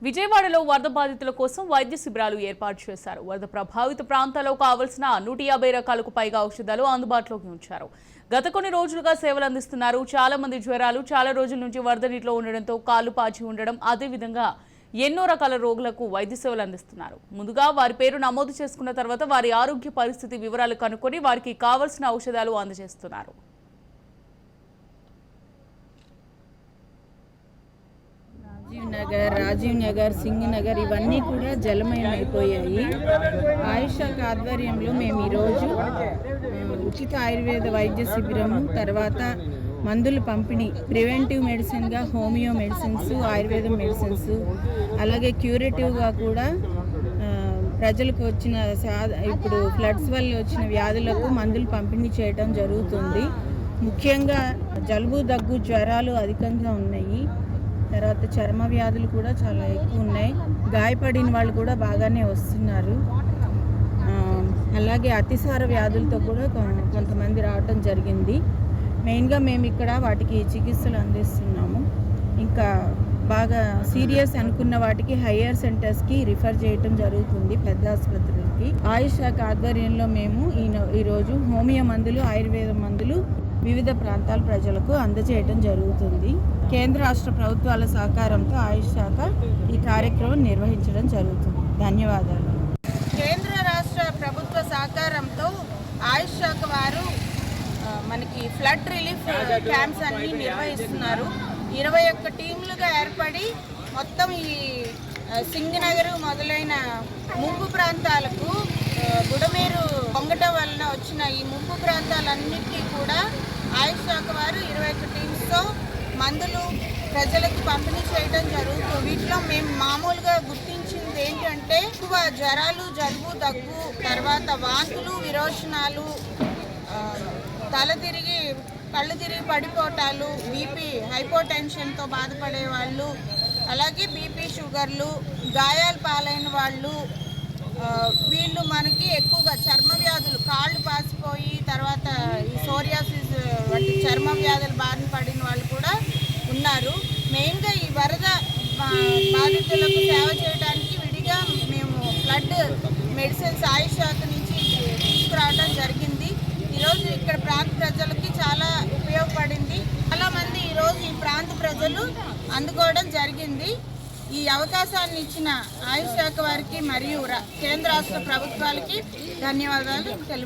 విజయవాడలో వరద బాధితుల కోసం వైద్య శిబిరాలు ఏర్పాటు చేశారు. వరద ప్రభావిత ప్రాంతాల్లో కావాల్సిన 150 రకాలకు పైగా ఔషధాలు అందుబాటులోకి ఉంచారు. గత కొన్ని రోజులుగా సేవలు అందిస్తున్నారు. చాలా మంది జ్వరాలు చాలా రోజుల నుంచి వరద నీటిలో ఉండడంతో కాళ్లు పాచి ఉండడం, అదేవిధంగా ఎన్నో రకాల రోగులకు వైద్య సేవలు అందిస్తున్నారు. ముందుగా వారి పేరు నమోదు చేసుకున్న తర్వాత వారి ఆరోగ్య పరిస్థితి వివరాలు కనుక్కొని వారికి కావాల్సిన ఔషధాలు అందజేస్తున్నారు. రాజీవ్ నగర్, సింగ్ నగర్ ఇవన్నీ కూడా జలమయం అయిపోయాయి. ఆయుష్ శాఖ ఆధ్వర్యంలో మేము ఈరోజు ఉచిత ఆయుర్వేద వైద్య శిబిరము, తర్వాత మందుల పంపిణీ, ప్రివెంటివ్ మెడిసిన్గా హోమియో మెడిసిన్స్, ఆయుర్వేదం మెడిసిన్స్, అలాగే క్యూరేటివ్గా కూడా ప్రజలకు వచ్చిన ఇప్పుడు ఫ్లడ్స్ వల్ల వచ్చిన వ్యాధులకు మందులు పంపిణీ చేయడం జరుగుతుంది. ముఖ్యంగా జలుబు, దగ్గు, జ్వరాలు అధికంగా ఉన్నాయి. తర్వాత చర్మ వ్యాధులు కూడా చాలా ఎక్కువ ఉన్నాయి. గాయపడిన వాళ్ళు కూడా బాగానే వస్తున్నారు. అలాగే అతిసార వ్యాధులతో కూడా కొంతమంది రావడం జరిగింది. మెయిన్గా మేము ఇక్కడ వాటికి చికిత్సలు అందిస్తున్నాము. ఇంకా బాగా సీరియస్ అనుకున్న వాటికి హయ్యర్ సెంటర్స్కి రిఫర్ చేయటం జరుగుతుంది, పెద్ద ఆసుపత్రులకి. ఆయుష్ శాఖ ఆధ్వర్యంలో మేము ఈరోజు హోమియో మందులు, ఆయుర్వేద మందులు వివిధ ప్రాంతాల ప్రజలకు అందజేయడం జరుగుతుంది. కేంద్ర రాష్ట్ర ప్రభుత్వాల సహకారంతో ఆయుష్ శాఖ ఈ కార్యక్రమం నిర్వహించడం జరుగుతుంది. ధన్యవాదాలు. కేంద్ర రాష్ట్ర ప్రభుత్వ సహకారంతో ఆయుష్ శాఖ వారు మనకి ఫ్లడ్ రిలీఫ్ క్యాంప్స్ అన్ని నిర్వహిస్తున్నారు. 21 టీంలుగా ఏర్పడి మొత్తం ఈ సింగ్ నగర్ మొదలైన ముంపు ప్రాంతాలకు బుడమేరు పొంగటం వలన వచ్చిన ఈ ముంపు ప్రాంతాలన్నిటికీ కూడా ఆయుష్ శాఖ వారు 21 టీమ్స్తో మందులు ప్రజలకు పంపిణీ చేయడం జరుగుతుంది. వీటిలో మేము మామూలుగా గుర్తించింది ఏంటంటే ఎక్కువ జ్వరాలు, జలుబు, దగ్గు, తర్వాత వాంతులు, విరోచనాలు, కళ్ళు తిరిగి పడిపోవటాలు, బీపీ, హైపోటెన్షన్తో బాధపడే వాళ్ళు, అలాగే బీపీ, షుగర్లు, గాయాలు పాలైన వాళ్ళు, వీళ్ళు మనకి ఎక్కువగా చర్మ వ్యాధులు, కాళ్ళు పాసిపోయి తర్వాత ఈ సోరియాసిస్ వంటి చర్మ వ్యాధులు బారిన పడిన వాళ్ళు కూడా ఉన్నారు. మెయిన్గా ఈ వరద బాధితులకు సేవ చేయడానికి విడిగా మేము ఫ్లడ్ మెడిసిన్స్ ఆయుష్ శాఖ నుంచి తీసుకురావడం జరిగింది. ఈరోజు ఇక్కడ ప్రాంత ప్రజలకి చాలా ఉపయోగపడింది. చాలామంది ఈరోజు ఈ ప్రాంత ప్రజలు అందుకోవడం జరిగింది. ఈ అవకాశాన్ని ఇచ్చిన ఆయుష్ శాఖ వారికి మరియు కేంద్ర రాష్ట్ర ప్రభుత్వాలకి ధన్యవాదాలు తెలుపు.